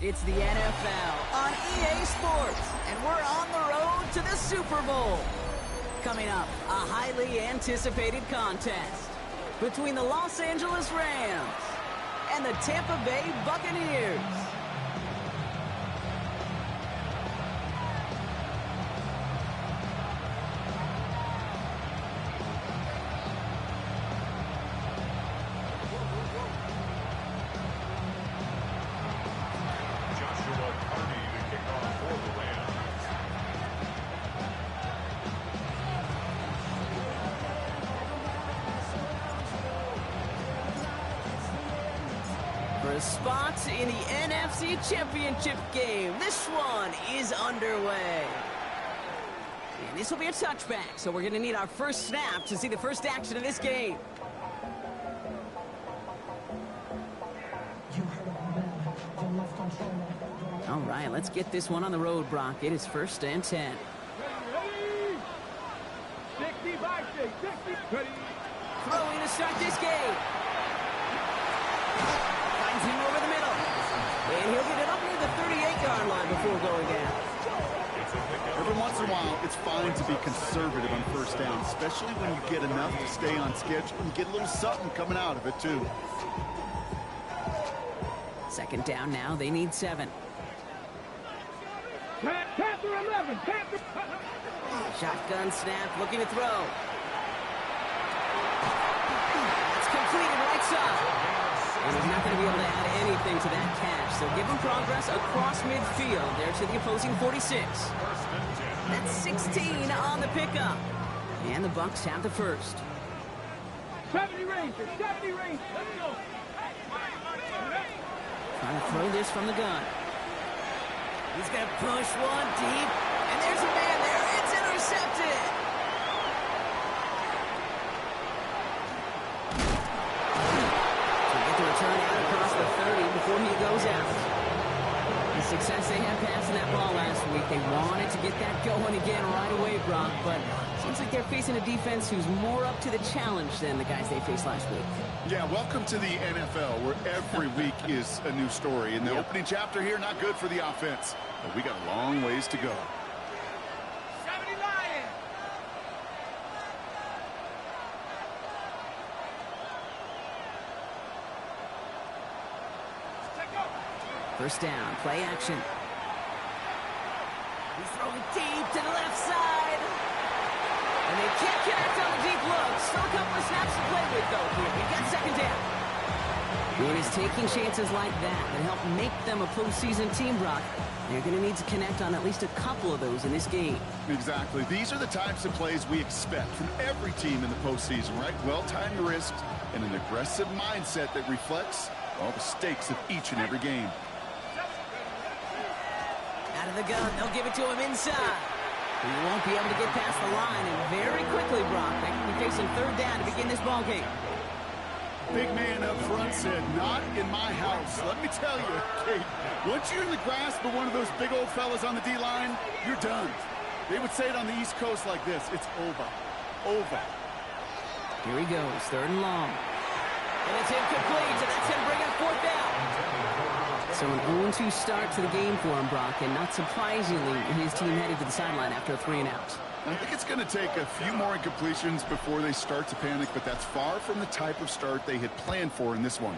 It's the NFL on EA Sports, and we're on the road to the Super Bowl. Coming up, a highly anticipated contest between the Los Angeles Rams and the Tampa Bay Buccaneers. For a spot in the NFC Championship game, this one is underway. And this will be a touchback, so we're going to need our first snap to see the first action of this game. All right, let's get this one on the road, Brock. It is 1st and 10. Throwing to start this game. Finds him over the middle. And he'll get it up near the 38-yard line before going down. Every once in a while, it's fine to be conservative on first down, especially when you get enough to stay on schedule and get a little something coming out of it, too. 2nd down now. They need 7. Panther 11. Shotgun snap, looking to throw. It's completed right side. And he's not going to be able to add anything to that catch. So give him progress across midfield there to the opposing 46. That's 16 on the pickup. And the Bucs have the first. 70 Rangers. Let's go. Trying to throw this from the gun. He's going to push one deep. And there's a man there. It's intercepted. Turn out across the 30 before he goes out. The success they had passing that ball last week, they wanted to get that going again right away, Brock, but it seems like they're facing a defense who's more up to the challenge than the guys they faced last week. Yeah, welcome to the NFL, where every week is a new story. And the opening chapter here, not good for the offense, but we got a long ways to go. 70 Lions. First down, play action. He's throwing deep to the left side. And they can't connect on the deep look. Still a couple of snaps to play with, though, here. We got 2nd down. It is taking chances like that help make them a postseason team, Brock. They're going to need to connect on at least a couple of those in this game. Exactly. These are the types of plays we expect from every team in the postseason, right? Well-timed risks and an aggressive mindset that reflects all the stakes of each and every game. Out of the gun, they'll give it to him inside. He won't be able to get past the line, and very quickly, Brock, they will be facing 3rd down to begin this ball game. Big man up front said, not in my house. Let me tell you, Kate, once you're in the grasp of one of those big old fellas on the D-line, you're done. They would say it on the East Coast like this, it's over. Over. Here he goes, 3rd and long. And it's incomplete, so that's him bringing 4th down. So an 0-2 start to the game for him, Brock, and not surprisingly, his team headed to the sideline after a 3-and-out. I think it's going to take a few more incompletions before they start to panic, but that's far from the type of start they had planned for in this one.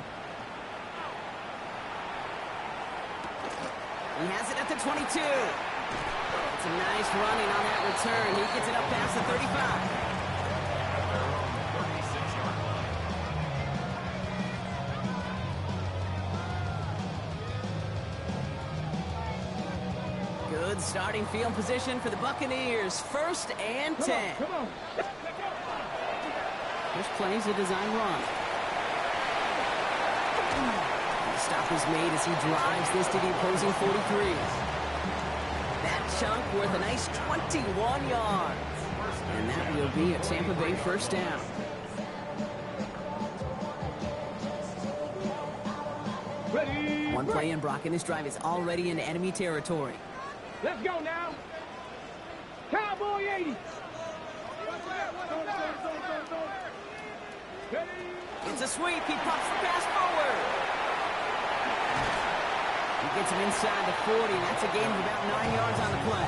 He has it at the 22. It's a nice running on that return. He gets it up past the 35. Good starting field position for the Buccaneers. 1st and 10. Come on. This plays a design run. The stop is made as he drives this to the opposing 43. That chunk worth a nice 21 yards. And that will be a Tampa Bay 1st down. Ready. One play in, Brock, and this drive is already into enemy territory. Let's go now. Cowboy 80. Ready. 1. It's a sweep. He pops the pass forward. He gets him inside the 40. That's a gain of about 9 yards on the play.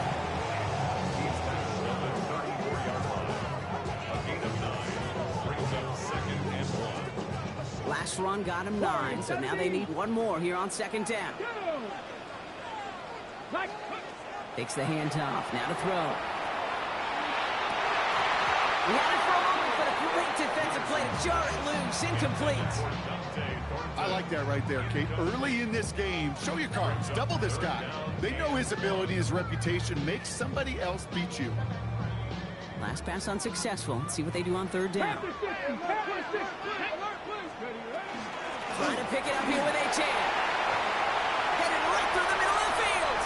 Last run got him 9, so now they need one more here on second down. Takes the handoff, now to throw. He had it for a moment, but a great defensive play to jar it loose, incomplete. I like that right there, Kate. Early in this game, show your cards, double this guy. They know his ability, his reputation makes somebody else beat you. Last pass unsuccessful. Let's see what they do on third down. Trying to pick it up here with Achan. Headed right through the middle of the field.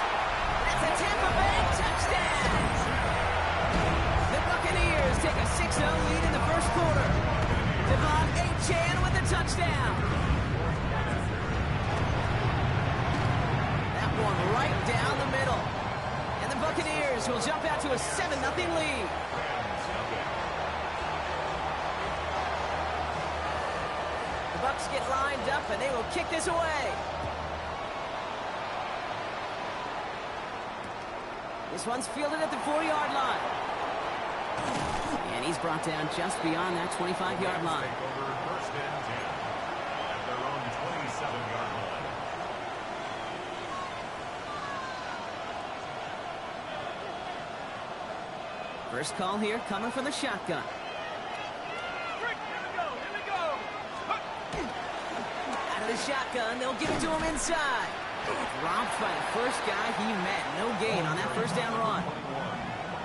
That's a Tampa Bay touchdown. The Buccaneers take a 6-0 lead in the first quarter. Devon Achan with a touchdown. That one right down the middle. And the Buccaneers will jump out to a 7-0 lead. Bucks get lined up, and they will kick this away. This one's fielded at the 4-yard line. And he's brought down just beyond that 25-yard line. First and 10 at their own 27-yard line. First call here coming from the shotgun. The shotgun, they'll give it to him inside. Dropped by the first guy he met. No gain on that first down run.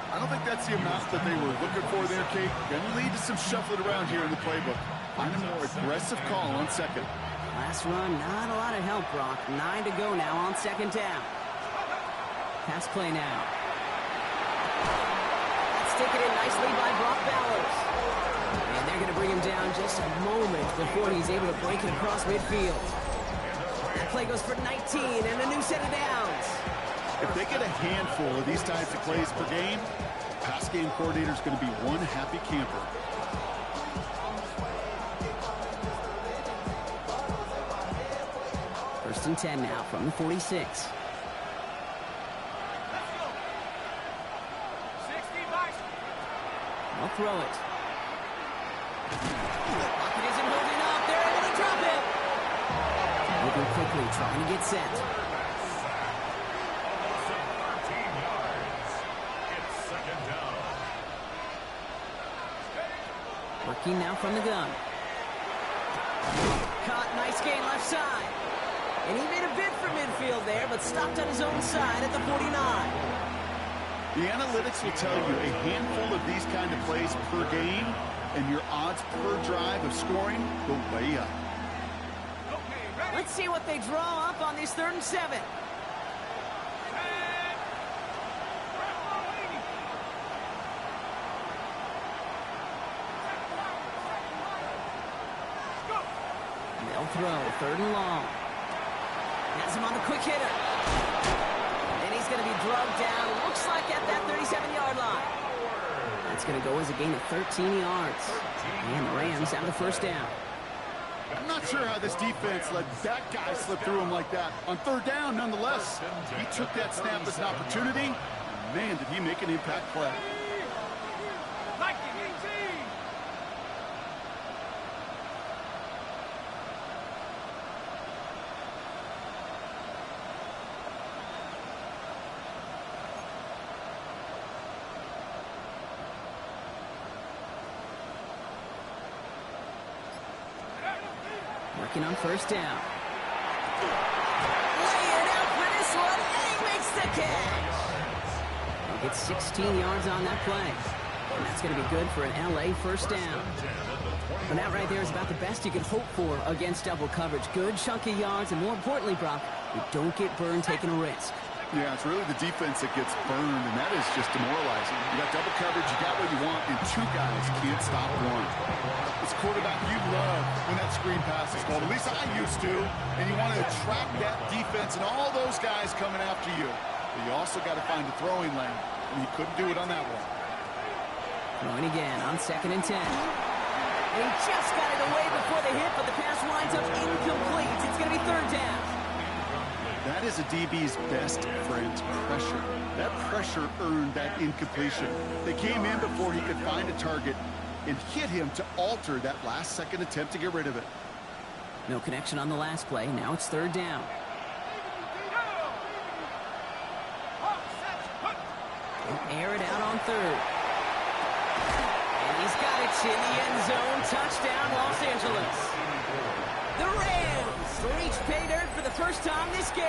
I don't think that's the amount that they were looking for there, Kate. Going to lead to some shuffling around here in the playbook. Find a more aggressive call on second. Last run, not a lot of help, Brock. 9 to go now on second down. Pass play now. That's taken in nicely by Brock Bowers. And they're going to bring him down just a moment before he's able to break it across midfield. That play goes for 19 and a new set of downs. If they get a handful of these types of plays per game, pass game coordinator is going to be one happy camper. First and 10 now from the 46. They'll throw it. Pocket isn't holding up. They're able to drop it. Moving quickly, trying to get set. 13 yards. It's second down. Working now from the gun. Caught, nice gain left side. And he made a bid for midfield there, but stopped on his own side at the 49. The analytics will tell you a handful of these kind of plays per game, and your odds per drive of scoring go way up. Let's see what they draw up on these 3rd and 7. They'll throw, 3rd and long. Has him on the quick hitter. And he's going to be drugged down, looks like at that 37-yard line. That's going to go as a gain of 13 yards. And the Rams have the first down. I'm not sure how this defense let that guy slip through him like that. On 3rd down, nonetheless, he took that snap as an opportunity. Man, did he make an impact play. Working on 1st down. Laying out for this one, and he makes the catch. He'll get 16 yards on that play. And that's going to be good for an LA 1st down. And that right there is about the best you can hope for against double coverage. Good chunky yards, and more importantly, Brock, you don't get burned taking a risk. Yeah, it's really the defense that gets burned, and that is just demoralizing. You got double coverage, you got what you want, and 2 guys can't stop one. As a quarterback, you love when that screen pass is called. At least I used to. And you want to attract that defense and all those guys coming after you. But you also got to find the throwing lane, and he couldn't do it on that one. Throwing again on 2nd and 10. And he just got it away before the hit, but the pass winds up incomplete. It's going to be 3rd down. That is a DB's best friend, pressure. That pressure earned that incompletion. They came in before he could find a target and hit him to alter that last-second attempt to get rid of it. No connection on the last play. Now it's third down. They'll air it out on third. And he's got it in the end zone. Touchdown, Los Angeles. The Rams reach pay dirt for the first time this game.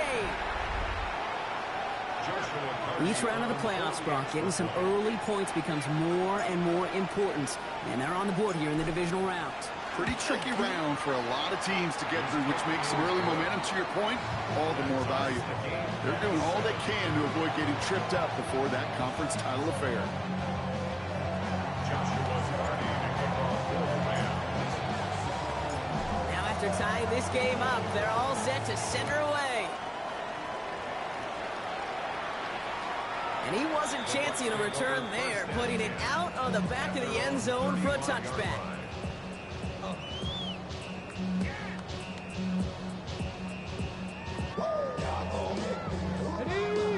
Each round of the playoffs, Brock, getting some early points becomes more and more important. And they're on the board here in the divisional round. Pretty tricky round for a lot of teams to get through, which makes some early momentum, to your point, all the more valuable. They're doing all they can to avoid getting tripped up before that conference title affair. Now after tying this game up, they're all set to center away. And he wasn't chancing a return there, putting it out on the back of the end zone for a touchback.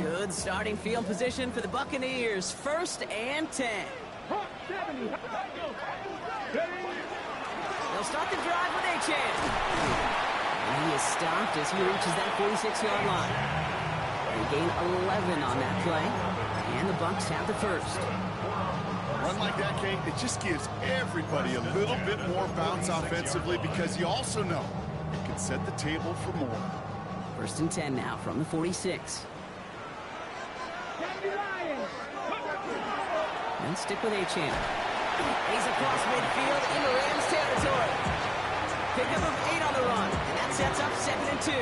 Good starting field position for the Buccaneers. 1st and 10. They'll start the drive with a chance. And he is stopped as he reaches that 46-yard line. They gain 11 on that play, and the Bucs have the first. Run like that, Kate, it just gives everybody a little bit more bounce offensively because you also know it can set the table for more. 1st and 10 now from the 46. And stick with A-Chan. He's across midfield into Rams territory. Pickup of 8 on the run, and that sets up 2nd and 2.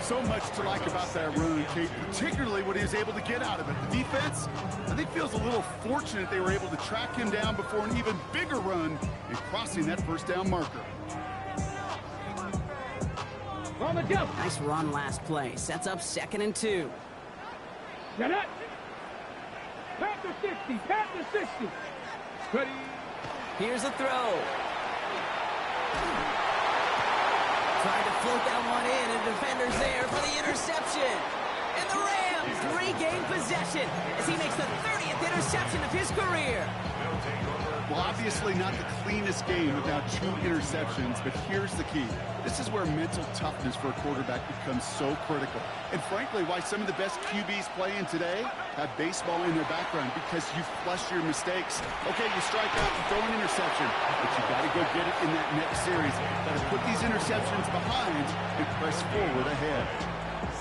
So much to like about that run, Kate, particularly what he was able to get out of it. The defense, I think, feels a little fortunate they were able to track him down before an even bigger run and crossing that 1st down marker. On the jump. Nice run last play. Sets up 2nd and 2. Get it. Pat the 60. Pat the 60. Ready. Here's a throw. Trying to float that one in, and defender's there for the interception. And the Rams regain possession as he makes the 30th interception of his career. Well, obviously not the cleanest game without 2 interceptions, but here's the key. This is where mental toughness for a quarterback becomes so critical. And frankly, why some of the best QBs playing today have baseball in their background, because you flush your mistakes. Okay, you strike out, you throw an interception, but you got to go get it in that next series. Got to put these interceptions behind and press forward ahead.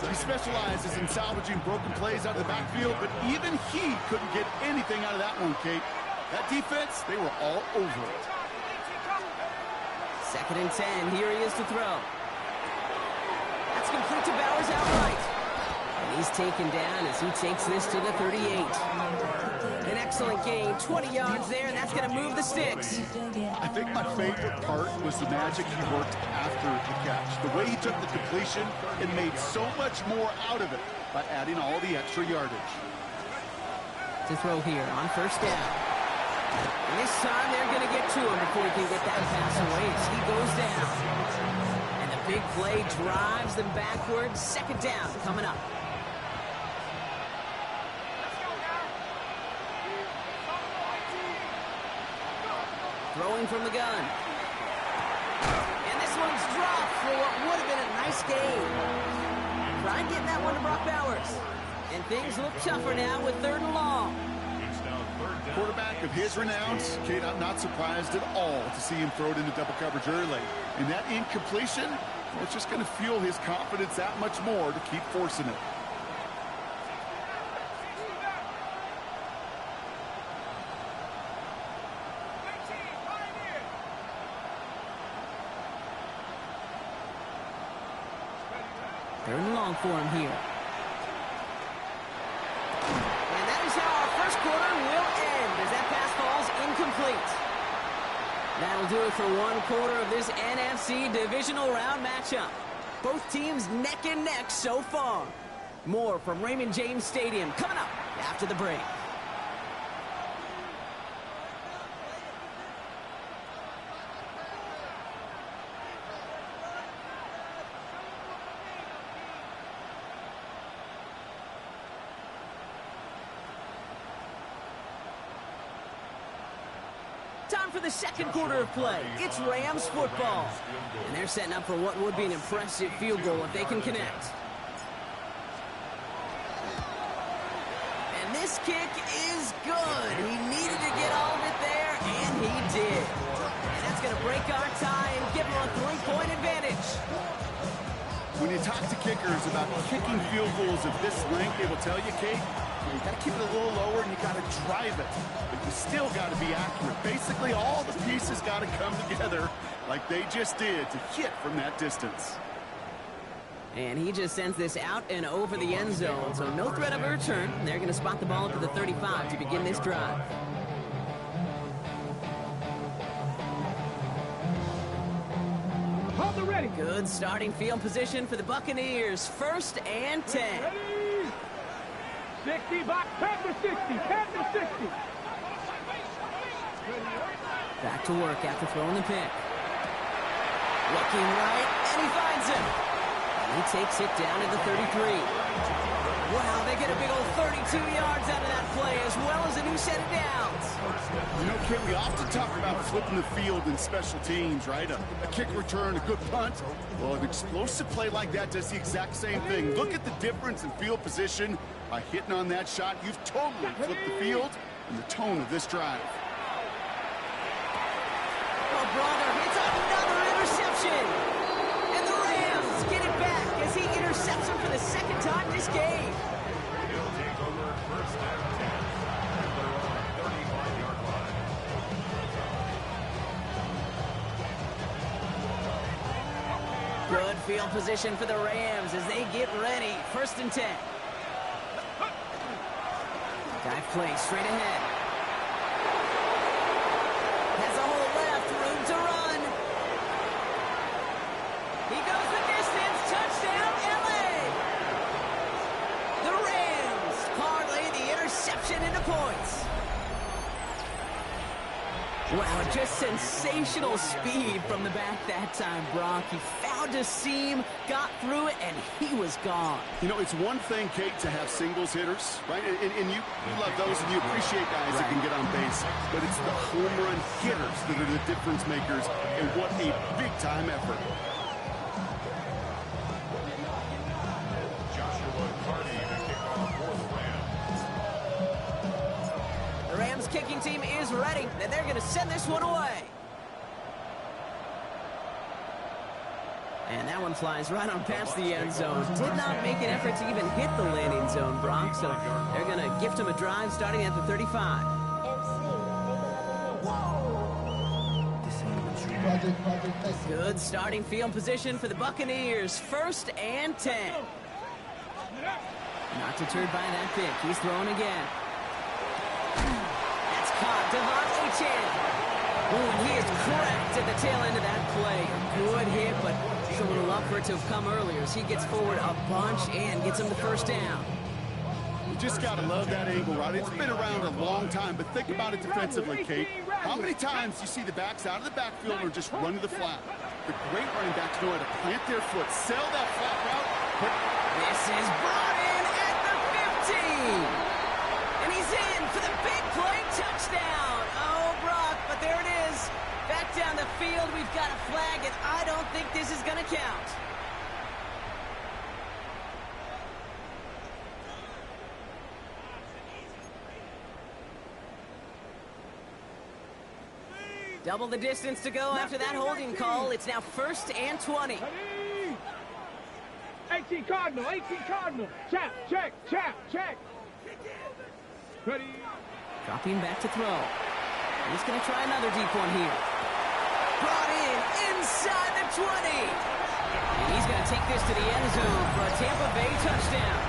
He specializes in salvaging broken plays out of the backfield, but even he couldn't get anything out of that one, Kate. That defense, they were all over it. 2nd and 10. Here he is to throw. That's complete to Bowers outright. And he's taken down as he takes this to the 38. An excellent gain. 20 yards there, and that's going to move the sticks. I think my favorite part was the magic he worked after the catch. The way he took the completion and made so much more out of it by adding all the extra yardage. To throw here on 1st down. And this time they're going to get to him before he can get that pass away as he goes down. And the big play drives them backwards. 2nd down coming up. Throwing from the gun. And this one's dropped for what would have been a nice game. Tried getting that one to Brock Bowers. And things look tougher now with 3rd and long. Quarterback of his renown, Kate, I'm not surprised at all to see him throw it into double coverage early. And that incompletion, well, it's just going to fuel his confidence that much more to keep forcing it. Third and long for him here. And that is how our first quarter will end as that pass falls incomplete. That'll do it for one quarter of this NFC divisional round matchup. Both teams neck and neck so far. More from Raymond James Stadium coming up after the break. for the second quarter of play. It's Rams football. And they're setting up for what would be an impressive field goal if they can connect. And this kick is good. He needed to get all of it there, and he did. And that's going to break our tie and give him a 3-point advantage. When you talk to kickers about kicking field goals of this length, they will tell you, Kate, you got to keep it a little lower and you got to drive it. But you still got to be accurate. Basically, all the pieces got to come together like they just did to hit from that distance. And he just sends this out and over the end zone, so no threat of a return. They're going to spot the ball up to the 35 to begin this drive. Ready. Good starting field position for the Buccaneers. 1st and 10. Ready. 60, back, 10 to 60, 10 to 60. Back to work after throwing the pick. Looking right, and he finds him. And he takes it down at the 33. Wow, they get a big old 32 yards out of that play, as well as a new set of downs. You know, Kit, we often talk about flipping the field in special teams, right? A kick return, a good punt. Well, an explosive play like that does the exact same thing. Look at the difference in field position. By hitting on that shot, you've totally flipped the field and the tone of this drive. Oh, brother, it's another interception. And the Rams get it back as he intercepts him for the second time this game. He'll take over 1st and 10 at their own 35-yard line. Good field position for the Rams as they get ready. 1st and 10. Dive play straight ahead. Has a hole left, room to run. He goes the distance, touchdown LA. The Rams parlay the interception into points. Wow, just sensational speed from the back that time, Brock. He found a seam, got through it, and he was gone. You know, it's one thing, Kate, to have singles hitters, right? And you love those and you appreciate guys that can get on base. But it's the home run hitters that are the difference makers, and what a big-time effort. The Rams kicking team is ready, and they're going to send this one away. And that one flies right on past the end zone. Did not make an effort to even hit the landing zone, Brock, so they're going to gift him a drive starting at the 35. Good starting field position for the Buccaneers. 1st and 10. Not deterred by that pick. He's throwing again. That's caught. Devontae Chan. Ooh, he is cracked at the tail end of that play. A good hit, but it's a little love for it to have come earlier as he gets forward a bunch and gets him the 1st down. You just got to love that angle, right? It's been around a long time, but think about it defensively, Kate. How many times you see the backs out of the backfield or just run to the flat? The great running backs know how to plant their foot, sail that flat route, but this is brought in at the 15. And he's in for the big play touchdown. Oh, Brock, but there it is. Back down the field, we've got a flag, and I don't think this is going to count. Double the distance to go after that holding call. It's now 1st and 20. 18 Cardinal, 18 Cardinal. Check, check, check, check. Ready. Dropping back to throw. He's going to try another deep one here. Brought in inside the 20. And he's going to take this to the end zone for a Tampa Bay touchdown.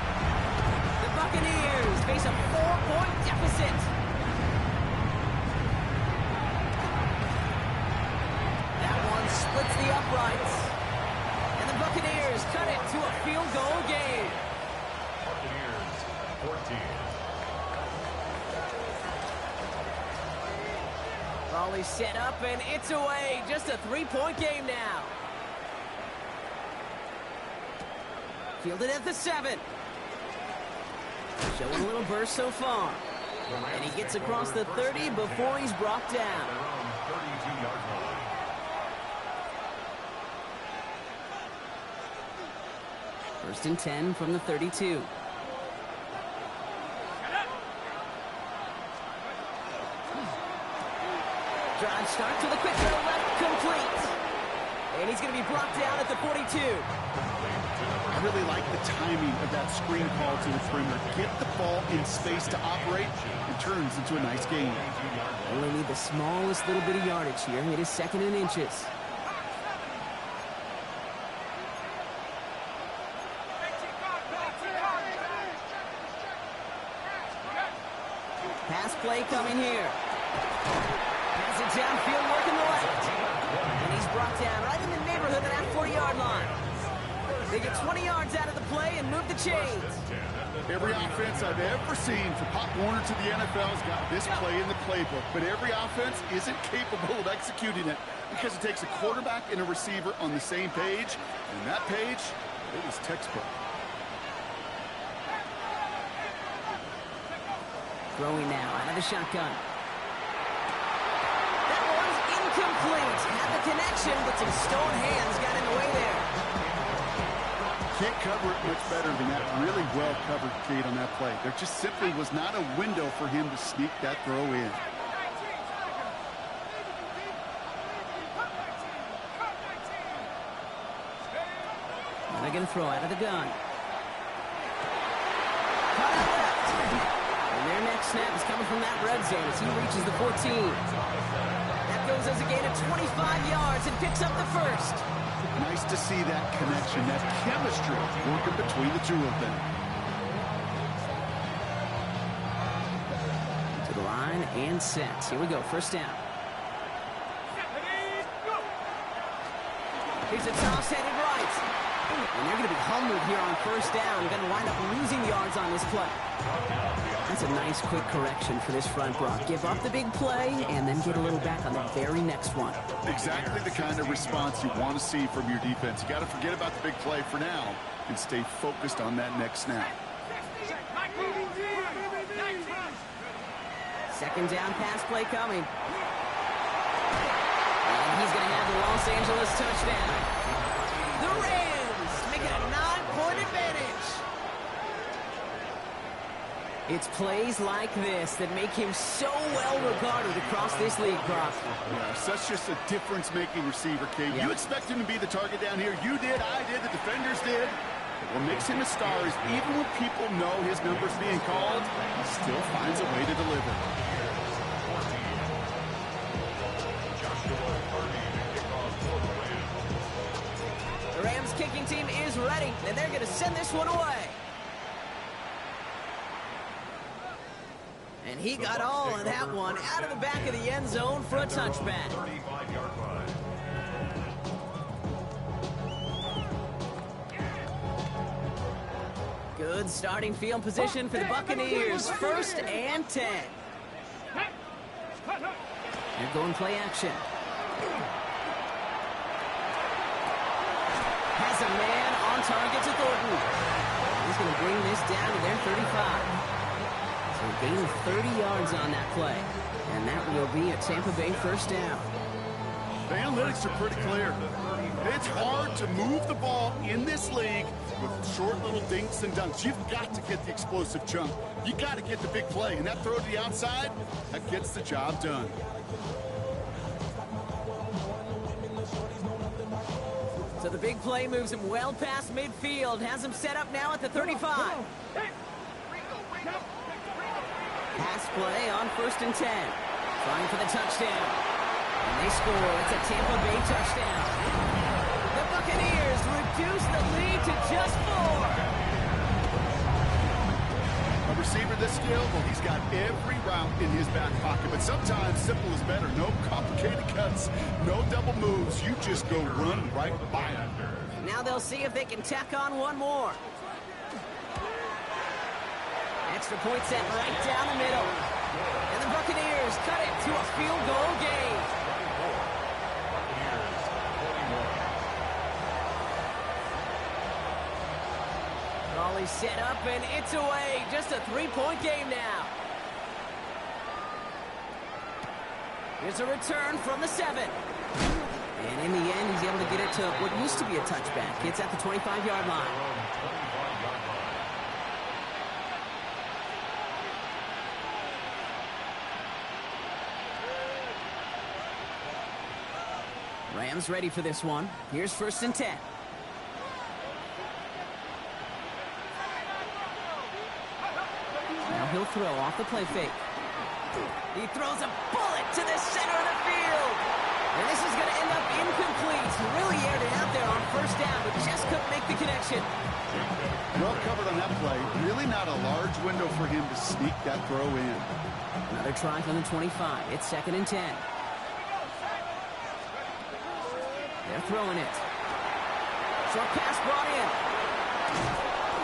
The Buccaneers face a 4-point deficit. That one splits the uprights. And the Buccaneers cut it to a field goal game. Buccaneers 14. Raleigh set up, and it's away. Just a 3-point game now. Fielded at the 7. Showing a little burst so far. And he gets across the 30 before he's brought down. 32-yard line. First and 10 from the 32. Drive starts with a quick throw left, complete. And he's going to be brought down at the 42. I really like the timing of that screen call to the perimeter. Get the ball in space to operate. It turns into a nice game. Only need the smallest little bit of yardage here. It is second in inches. Pass play coming here. Pass it downfield, working the left. And he's brought down right in the neighborhood of that 40-yard line. They get 20 yards out of the play and move the chains. Every offense I've ever seen from Pop Warner to the NFL's got this play in the playbook. But every offense isn't capable of executing it because it takes a quarterback and a receiver on the same page. And that page, it was textbook. Throwing now out of the shotgun. That one's incomplete. Had the connection, but some stone hands got in the way there. Can't cover it much better than that. Really well covered, Kate, on that play. There just simply was not a window for him to sneak that throw in. Now they're going to throw out of the gun. Cut out left. And their next snap is coming from that red zone as he reaches the 14. That goes as a gain of 25 yards and picks up the first. Nice to see that connection, that chemistry working between the two of them. To the line and set. Here we go, first down. Here's a toss headed right. And they're going to be humbled here on first down. Going to wind up losing yards on this play. That's a nice quick correction for this front, Brock. Give up the big play and then get a little back on the very next one. Exactly the kind of response you want to see from your defense. You got to forget about the big play for now and stay focused on that next snap. Second down pass play coming. And he's going to have the Los Angeles touchdown. The Rams make it a 9-point advantage. It's plays like this that make him so well regarded across this league, Brock. Yeah, such just a difference-making receiver, Kate. Yep. You expect him to be the target down here. You did, I did, the defenders did. But what makes him a star is even when people know his number's being called, he still finds a way to deliver. The Rams kicking team is ready, and they're going to send this one away. And he got all of that one out of the back of the end zone for a touchback. 35-yard line. Good starting field position for the Buccaneers. First and 10. They're going play action. Has a man on target to Thornton. He's going to bring this down to their 35. So a gain of 30 yards on that play. And that will be a Tampa Bay first down. The analytics are pretty clear. It's hard to move the ball in this league with short little dinks and dunks. You've got to get the explosive chunk. You got to get the big play. And that throw to the outside, that gets the job done. So the big play moves him well past midfield. Has him set up now at the 35. Pass play on first and 10. Trying for the touchdown. And they score. It's a Tampa Bay touchdown. The Buccaneers reduce the lead to just 4. A receiver this skilled, well, he's got every route in his back pocket. But sometimes simple is better. No complicated cuts, no double moves. You just go run right by him. Now they'll see if they can tack on one more. Extra point set right down the middle. And the Buccaneers cut it to a field goal game. Raleigh set up and it's away. Just a 3-point game now. Here's a return from the 7. And in the end, he's able to get it to what used to be a touchback. It's at the 25-yard line. Rams ready for this one. Here's 1st and 10. Now he'll throw off the play fake. He throws a bullet to the center of the field. And this is going to end up incomplete. He really aired it out there on 1st down, but just couldn't make the connection. Well covered on that play. Really not a large window for him to sneak that throw in. Another try from the 25. It's 2nd and 10. They're throwing it. Short pass brought in.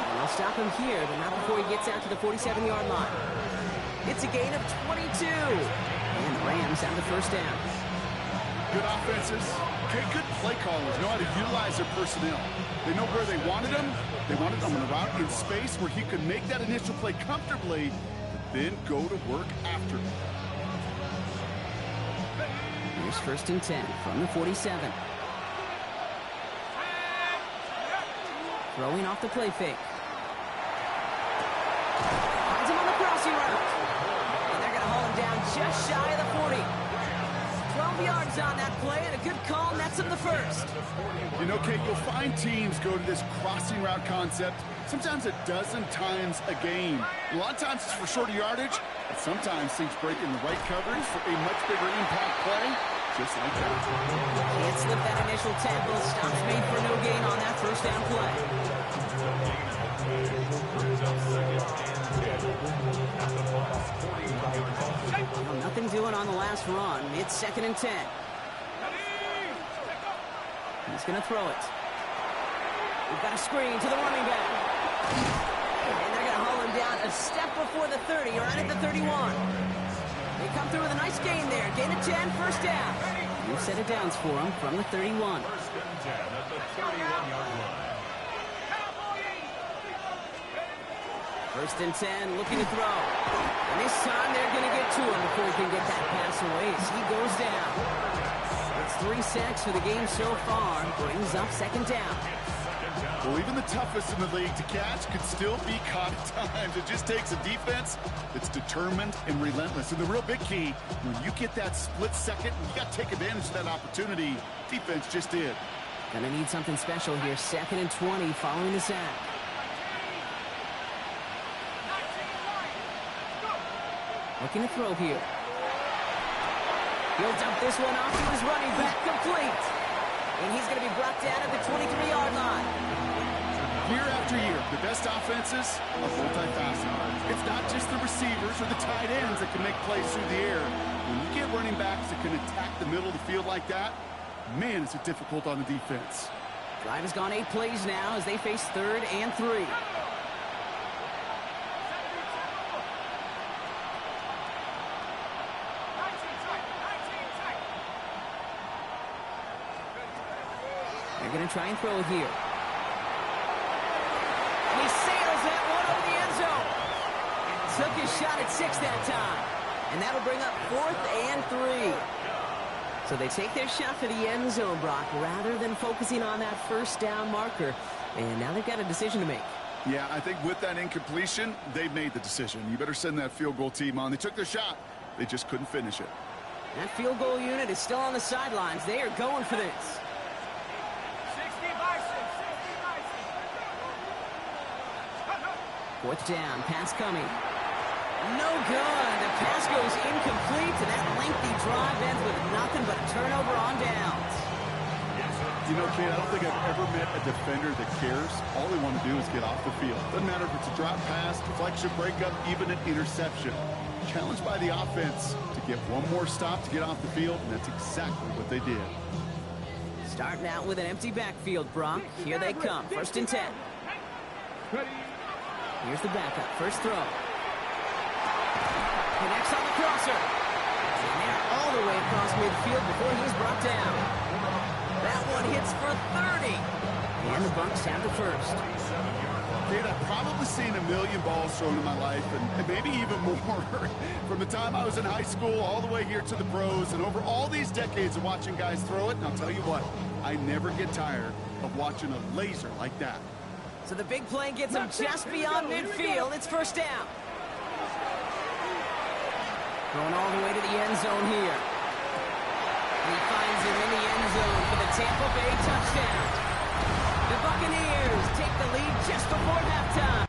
And they'll stop him here, but not before he gets out to the 47-yard line. It's a gain of 22. And the Rams have the 1st down. Good offenses. Okay, good play callers know how to utilize their personnel. They know where they wanted them. They wanted them on the route in space where he could make that initial play comfortably, but then go to work after. Here's 1st and 10 from the 47. Throwing off the play fake. Finds him on the crossing route. And they're going to haul him down just shy of the 40. 12 yards on that play, and a good call nets him the 1st. You know, Kate, you'll find teams go to this crossing route concept sometimes a dozen times a game. A lot of times it's for shorter yardage, but sometimes things break in the right coverage for a much bigger impact play, just like that. Can't slip that initial tackle. Stops made for no gain on that 1st down play. Well, nothing doing on the last run. It's 2nd and 10. He's going to throw it. We've got a screen to the running back. And they're going to haul him down a step before the 30, right at the 31. They come through with a nice gain there. Gain of 10, 1st down. New set of downs for him from the 31. 1st and 10 at the 31-yard line. 1st and 10, looking to throw. And this time they're going to get to him before he can get that pass away as he goes down. It's 3 sacks for the game so far. Brings up 2nd down. Well, even the toughest in the league to catch could still be caught at times. It just takes a defense that's determined and relentless. And the real big key, when you get that split second, you got to take advantage of that opportunity. Defense just did. Gonna need something special here. 2nd and 20 following the sack. Looking to throw here. He'll dump this one off to his running back, complete. And he's going to be brought down at the 23-yard line. Year after year, the best offenses are multifaceted. It's not just the receivers or the tight ends that can make plays through the air. When you get running backs that can attack the middle of the field like that, man, is it difficult on the defense. Drive has gone 8 plays now as they face 3rd and 3. They're going to try and throw it here. And he sails that one over the end zone. Took his shot at 6 that time. And that'll bring up 4th and 3. So they take their shot for the end zone, Brock, rather than focusing on that 1st down marker. And now they've got a decision to make. Yeah, I think with that incompletion, they've made the decision. You better send that field goal team on. They took their shot. They just couldn't finish it. That field goal unit is still on the sidelines. They are going for this. 4th down, pass coming. No good. The pass goes incomplete, and that lengthy drive ends with nothing but a turnover on downs. You know, Kate, I don't think I've ever met a defender that cares. All they want to do is get off the field. Doesn't matter if it's a drop pass, deflection, breakup, even an interception. Challenged by the offense to get one more stop to get off the field, and that's exactly what they did. Starting out with an empty backfield, Brock. Here they come. 1st and 10. Here's the backup. First throw. Connects on the crosser. And they're all the way across midfield before he's brought down. That one hits for 30. And the Bucs have the 1st. Kate, I've probably seen a million balls thrown in my life, and maybe even more. From the time I was in high school all the way here to the pros, and over all these decades of watching guys throw it, and I'll tell you what, I never get tired of watching a laser like that. So the big play gets him just beyond midfield. It's first down. Going all the way to the end zone here. And he finds him in the end zone for the Tampa Bay touchdown. The Buccaneers take the lead just before halftime.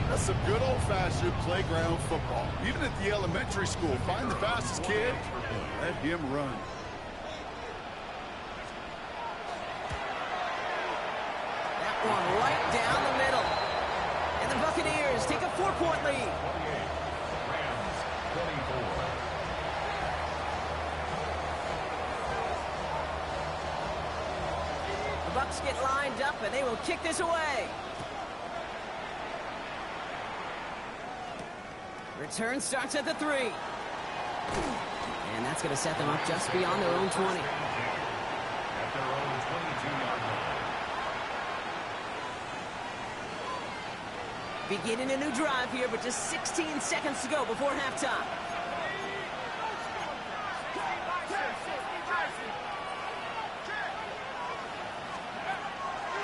That's some good old-fashioned playground football. Even at the elementary school, find the fastest kid, let him run. That one right down the middle. And the Buccaneers take a 4-point lead. 28. Rams 24. The Bucs get lined up, and they will kick this away. Return starts at the 3. And that's going to set them up just beyond their own 20. At their own 22-yard line. Beginning a new drive here, but just 16 seconds to go before halftime.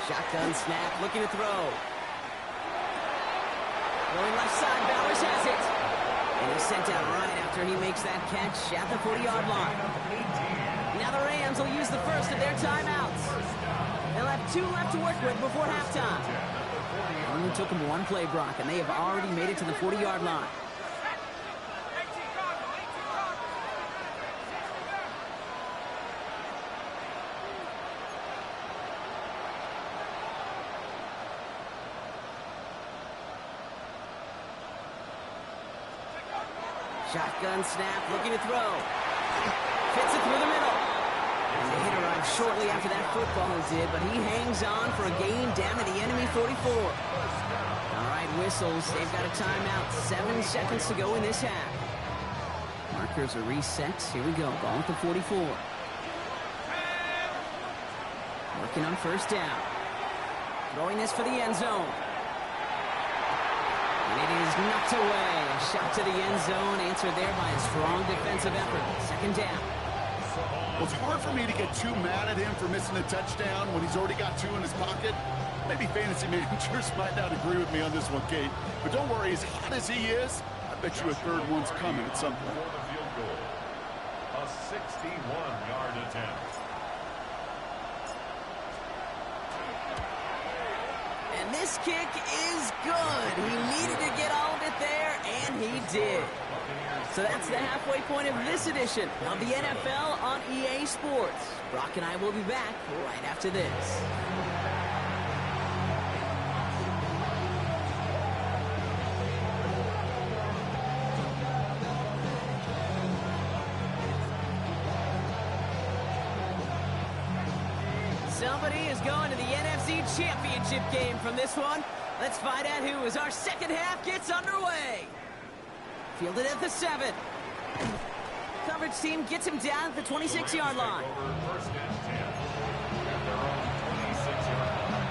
Shotgun snap, looking to throw. Going left side, Bowers has it. And he's sent out right after he makes that catch at the 40-yard line. Now the Rams will use the first of their timeouts. They'll have 2 left to work with before halftime. It only took them 1 play, Brock, and they have already made it to the 40-yard line. Shotgun snap, looking to throw. Fits it through the middle. And the hit arrived shortly after that football did, but he hangs on for a gain down to the enemy 44. All right, whistles. They've got a timeout. 7 seconds to go in this half. Markers are reset. Here we go. Ball at the 44. Working on first down. Throwing this for the end zone. And it is knocked away. A shot to the end zone, answered there by a strong defensive effort. Second down. Well, it's hard for me to get too mad at him for missing a touchdown when he's already got 2 in his pocket. Maybe fantasy managers might not agree with me on this one, Kate. But don't worry, as hot as he is, I bet you a third one's coming at some point. For the field goal. A 61-yard attempt. And this kick is good. He needed to get all of it there, and he did. So that's the halfway point of this edition of the NFL on EA Sports. Brock and I will be back right after this. Somebody is going to the NFC Championship game from this one. Let's find out who, as our second half gets underway. Fielded at the 7. Coverage team gets him down at the 26-yard line. First and 10. At their own 26-yard line.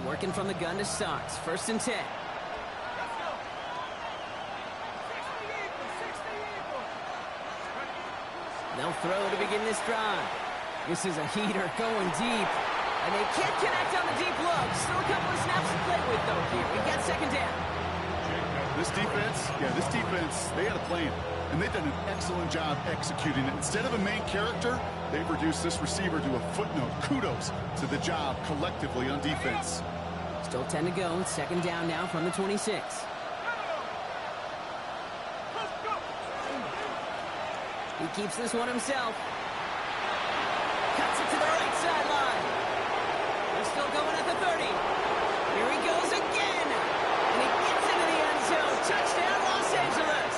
Working from the gun to start. First and 10. They'll throw to begin this drive. This is a heater going deep. And they can't connect on the deep look. Still a couple of snaps to play with, though, here. We got second down. This defense, they had a plan. And they've done an excellent job executing it. Instead of a main character, they've reduced this receiver to a footnote. Kudos to the job collectively on defense. Still 10 to go. Second down now from the 26. He keeps this one himself. Cuts it to the right sideline. They're still going at the 30. Here he goes again. And he gets into the end zone. Touchdown, Los Angeles.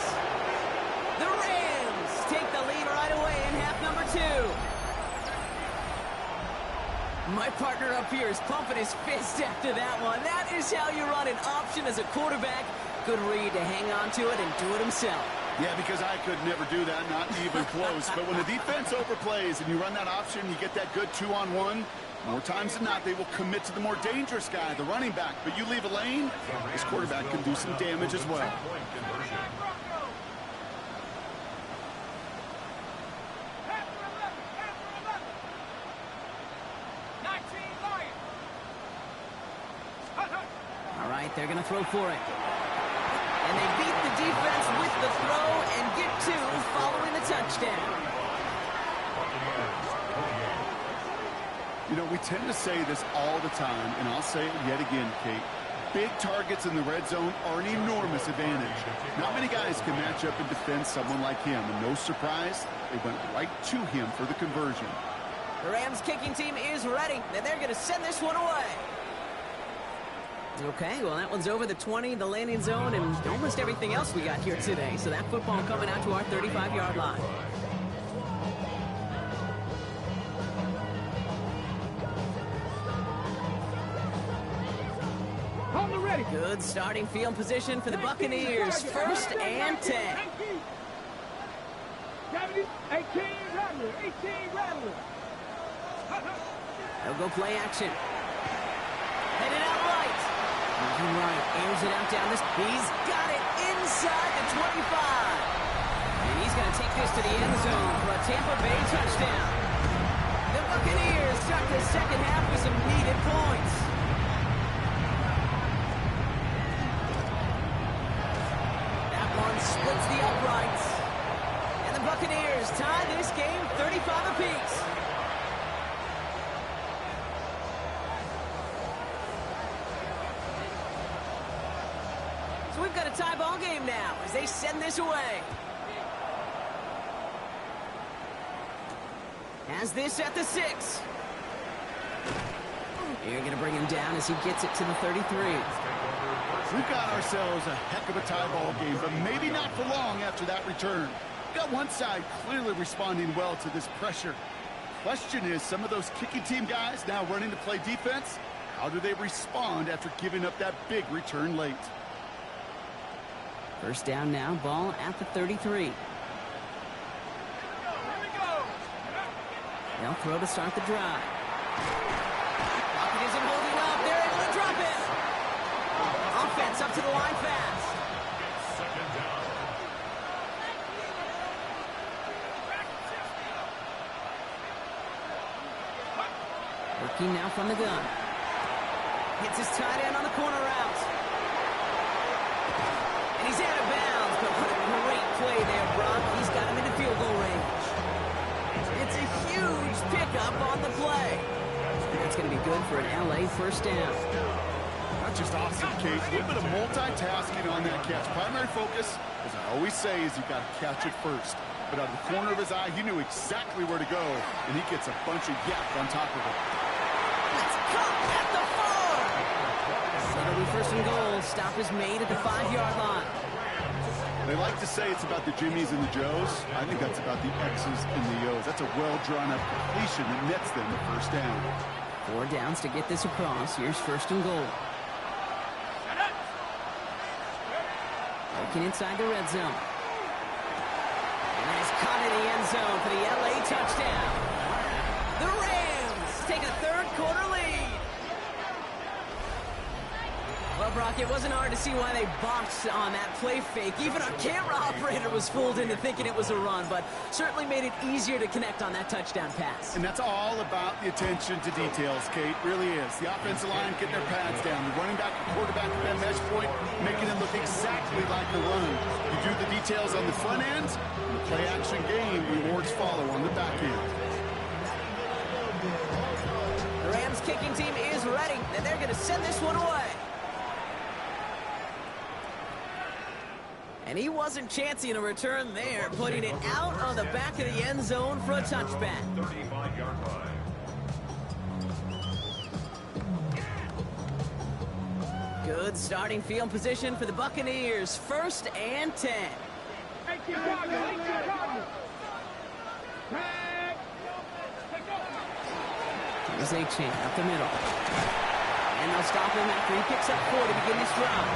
The Rams take the lead right away in half number 2. My partner up here is pumping his fist after that one. That is how you run an option as a quarterback. Good read to hang on to it and do it himself. Yeah, because I could never do that, not even close. But when the defense overplays and you run that option, you get that good 2-on-1, more times than not, they will commit to the more dangerous guy, the running back. But you leave a lane, this quarterback can do some damage as well. All right, they're going to throw for it. And they beat the defense with the throw and get 2 following the touchdown. You know, we tend to say this all the time, and I'll say it yet again, Kate. Big targets in the red zone are an enormous advantage. Not many guys can match up and defend someone like him, and no surprise, they went right to him for the conversion. The Rams kicking team is ready, and they're going to send this one away. Okay, well, that one's over the 20, the landing zone, and almost everything else we got here today. So that football coming out to our 35-yard line. Good starting field position for the Buccaneers. First and 10. 18 Rattler. They'll go play action. Headed out right. Moving right, airs it out down this. He's got it inside the 25. And he's going to take this to the end zone for a Tampa Bay touchdown. The Buccaneers start the second half with some needed points. That one splits the uprights. And the Buccaneers tie this game 35 apiece. So we've got a tie ball game now as they send this away. Has this at the 6. You're going to bring him down as he gets it to the 33. We've got ourselves a heck of a tie ball game, but maybe not for long after that return. We've got one side clearly responding well to this pressure. Question is, some of those kicking team guys now running to play defense, how do they respond after giving up that big return late? First down now, ball at the 33. They'll throw to start the drive. Pocket isn't holding up. They're able to drop it. Offense up to the line fast. Second down. Working now from the gun. Hits his tight end on the corner route. And he's out of bounds, but what a great play there, Brock. He's got him into field goal range. It's a huge pickup on the play. That's going to be good for an LA first down. That's just awesome, Kate. A little bit of multitasking on that catch. Primary focus, as I always say, is you've got to catch it first. But out of the corner of his eye, he knew exactly where to go, and he gets a bunch of yak on top of it. It's caught at the 4. So it'll be first and goal. Stop is made at the 5-yard line. They like to say it's about the Jimmies and the Joes. I think that's about the X's and the O's. That's a well-drawn-up completion that nets them the first down. 4 downs to get this across. Here's first and goal. Looking inside the red zone. And it's caught in the end zone for the LA touchdown. The Rams take a third-quarter lead. Well, Brock, it wasn't hard to see why they botched on that play fake. Even our camera operator was fooled into thinking it was a run, but certainly made it easier to connect on that touchdown pass. And that's all about the attention to details, Kate. Really is. The offensive line getting their pads down. The running back and quarterback at that mesh point, making it look exactly like a run. You do the details on the front end, and the play-action game rewards follow on the back end. The Rams kicking team is ready, and they're going to send this one away. And he wasn't chancing a return there, putting it out on the back of the end zone for a touchback. 35-yard line. Good starting field position for the Buccaneers. 1st and 10. Hey, Chicago, hey, Chicago. Tag. Here's A-Chain up the middle. And they'll stop him after he picks up 4 to begin this drive.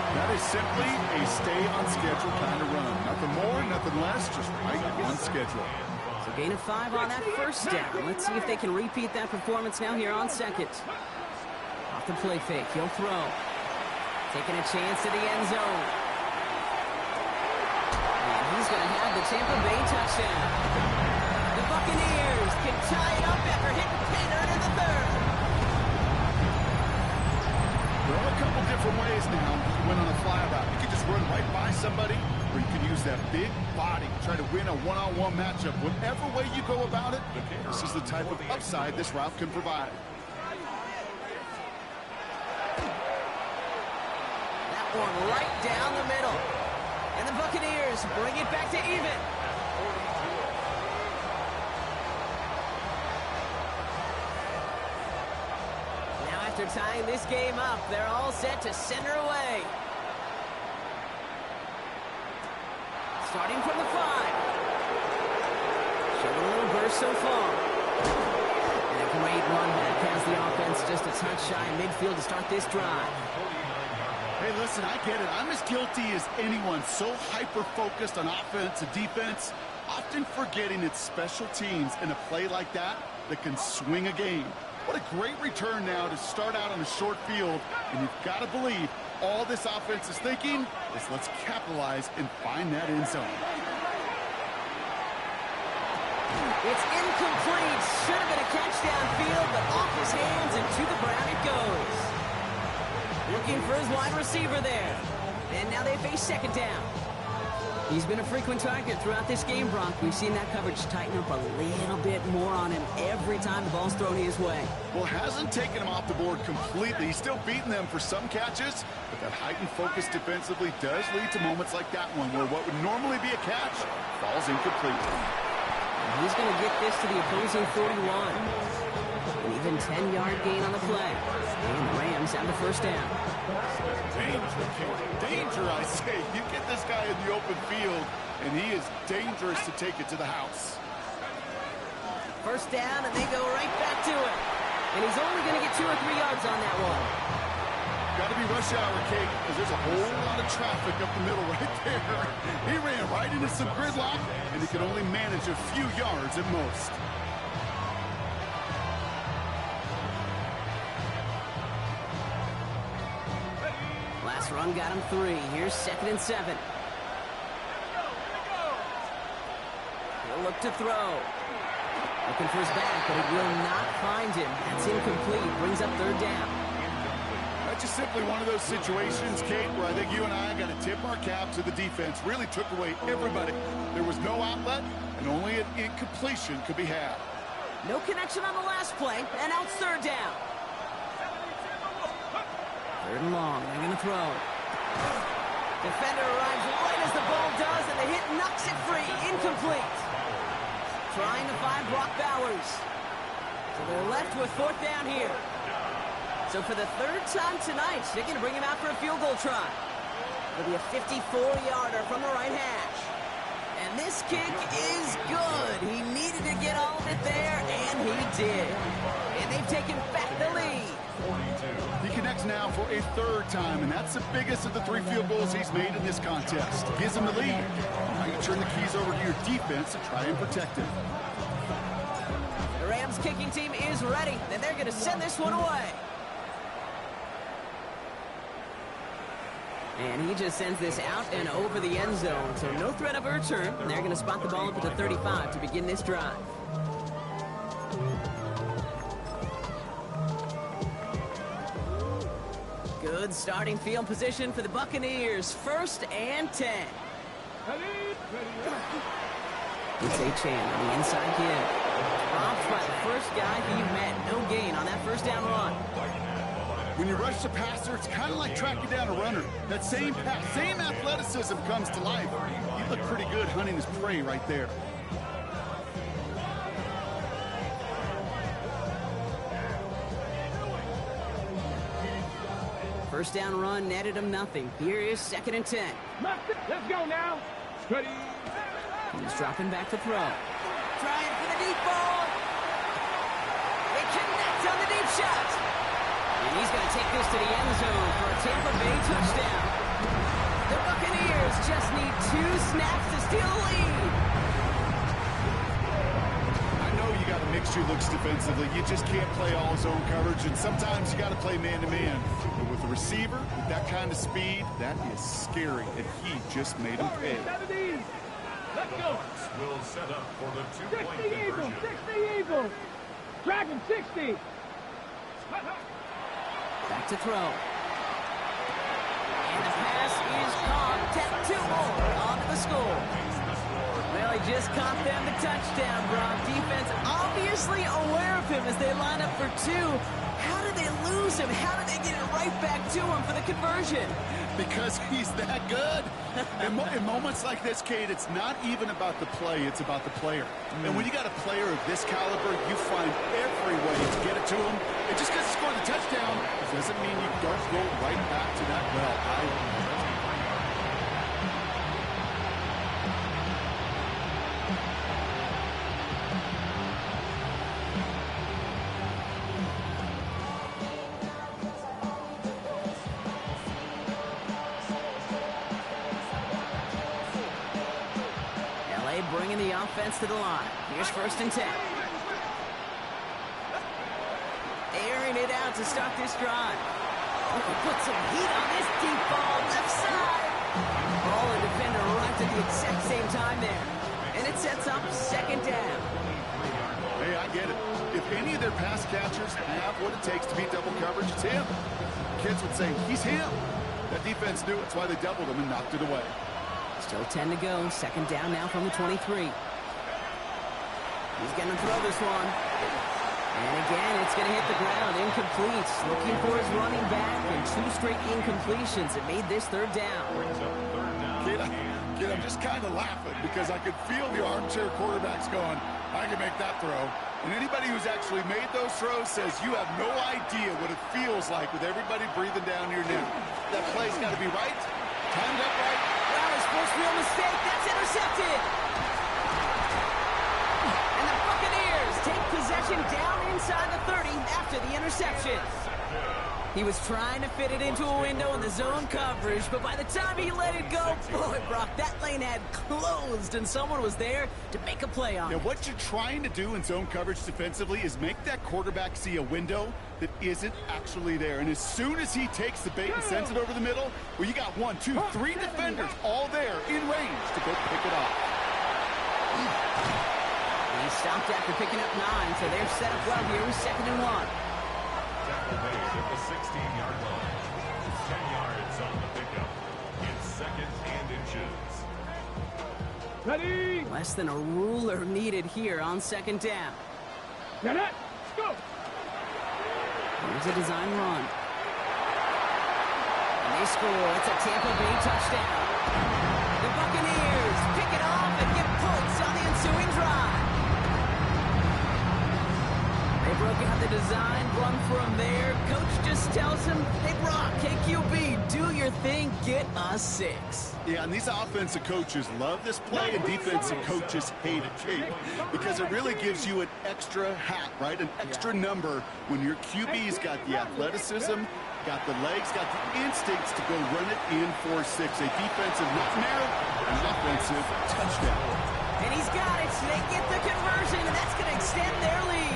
That is simply a stay-on-schedule kind of run. Nothing more, nothing less, just right on schedule. So gain of 5 on that first down. Let's see if they can repeat that performance now here on second. Off the play fake, he'll throw. Taking a chance to the end zone. And he's going to have the Tampa Bay touchdown. The Buccaneers can tie it up after hitting Painter in the 3rd. Well, a couple different ways now to win on a fly route. You can just run right by somebody, or you can use that big body to try to win a one-on-one matchup. Whatever way you go about it, this is the type of upside this route can provide. That one right down the middle. And the Buccaneers bring it back to even. After tying this game up, they're all set to center away. Starting from the 5. Showing a little burst so far. And a great run back past the offense, just a touch shy midfield to start this drive. Hey, listen, I get it. I'm as guilty as anyone. So hyper-focused on offense and defense, often forgetting it's special teams in a play like that can swing a game. What a great return now to start out on a short field, and you've got to believe all this offense is thinking is let's capitalize and find that end zone. It's incomplete. Should have been a catch downfield, but off his hands and to the ground it goes. Looking for his wide receiver there. And now they face 2nd down. He's been a frequent target throughout this game, Brock. We've seen that coverage tighten up a little bit more on him every time the ball's thrown his way. Well, hasn't taken him off the board completely. He's still beating them for some catches, but that heightened focus defensively does lead to moments like that one where what would normally be a catch falls incomplete. And he's going to get this to the opposing 41. An even 10-yard gain on the play. And the Rams have the 1st down. Danger, I say. You get this guy in the open field, and he is dangerous to take it to the house. 1st down, and they go right back to it. And he's only going to get 2 or 3 yards on that one. Got to be rush hour, Kate, because there's a whole lot of traffic up the middle right there. He ran right into some gridlock, and he can only manage a few yards at most. Last run got him 3. Here's 2nd and 7. He'll look to throw. Looking for his back, but it will not find him. That's incomplete. Brings up 3rd down. That's just simply one of those situations, Kate, where I think you and I got to tip our cap to the defense. Really took away everybody. There was no outlet, and only an incompletion could be had. No connection on the last play, and now it's 3rd down. 3rd and long. They're going to throw. Defender arrives right as the ball does, and the hit knocks it free. Incomplete. Trying to find Brock Bowers. So they're left with 4th down here. So for the 3rd time tonight, they're going to bring him out for a field goal try. It'll be a 54-yarder from the right hash. And this kick is good. He needed to get all of it there, and he did. And they've taken back the lead. He connects now for a 3rd time, and that's the biggest of the 3 field goals he's made in this contest. Gives him the lead. Now you turn the keys over to your defense to try and protect him. The Rams kicking team is ready, and they're going to send this one away. And he just sends this out and over the end zone, so no threat of a return. They're going to spot the ball up at the 35 to begin this drive. Good starting field position for the Buccaneers. 1st and 10. It's Achane on the inside give. Dropped by the first guy he met. No gain on that first down run. When you rush the passer, it's kind of like tracking down a runner. That same athleticism comes to life. He looked pretty good hunting his prey right there. First down run netted him nothing. Here is 2nd and 10. Let's go now. Ready. He's dropping back to throw. Trying for the deep ball. They connect on the deep shot. And he's going to take this to the end zone for a Tampa Bay touchdown. The Buccaneers just need 2 snaps to steal the lead. I know you got to mix your looks defensively. You just can't play all zone coverage, and sometimes you got to play man-to-man. But with a receiver with that kind of speed, that is scary, and he just made him pay. 70. Let's go. Will set up for the 2-point 60 Eagles. conversion. 60 Eagles. Dragon 60. Back to throw. And the pass is caught. 10-2 more on to the score. Well, he just caught them the touchdown, Brock. Defense obviously aware of him as they line up for 2. How did they lose him? How did they get it right back to him for the conversion? Because he's that good. In moments like this, Kate, it's not even about the play, it's about the player. And when you got a player of this caliber, you find every way to get it to him. And just because he scored the touchdown doesn't mean you don't go right back to that well. Bringing the offense to the line. Here's 1st and 10. Airing it out to start this drive. Oh, put some heat on this deep ball. Left side. Ball and defender arrived at the exact same time there. And it sets up 2nd down. Hey, I get it. If any of their pass catchers have what it takes to beat double coverage, it's him. Kids would say, he's him. That defense knew it. That's why they doubled him and knocked it away. Still 10 to go. 2nd down now from the 23. He's going to throw this one. And again, it's going to hit the ground. Incomplete. Looking for his running back, and 2 straight incompletions. It made this 3rd down. Kid, I'm just kind of laughing because I could feel the armchair quarterbacks going, I can make that throw. And anybody who's actually made those throws says you have no idea what it feels like with everybody breathing down your neck. That play's got to be right, timed up right. First real mistake, that's intercepted. And the Buccaneers take possession down inside the 30 after the interception. He was trying to fit it into a window in the zone coverage, but by the time he let it go, boy, Brock, that lane had closed, and someone was there to make a play on it. What you're trying to do in zone coverage defensively is make that quarterback see a window that isn't actually there. And as soon as he takes the bait and sends it over the middle, well, you got 1, 2, 3 defenders all there in range to go pick it off. He stopped after picking up 9, so they're set up well here with 2nd and 1. Tackle made at the 16-yard line. 10 yards on the pickup. It's 2nd and inches. Ready. Less than a ruler needed here on 2nd down. Get it. Go. Here's a design run. And they score. It's a Tampa Bay touchdown. The Buccaneers pick it off and get points on the ensuing drive. They broke out the design, run for him there. Coach just tells him, hey, Brock, KQB, do your thing, get a 6. Yeah, and these offensive coaches love this play, and defensive coaches hate it, Kate, because it really gives you an extra hat, right? An extra number when your QB's got the athleticism, got the legs, got the instincts to go run it in for 6. A defensive nightmare, an offensive touchdown. And he's got it. They get the conversion, and that's going to extend their lead.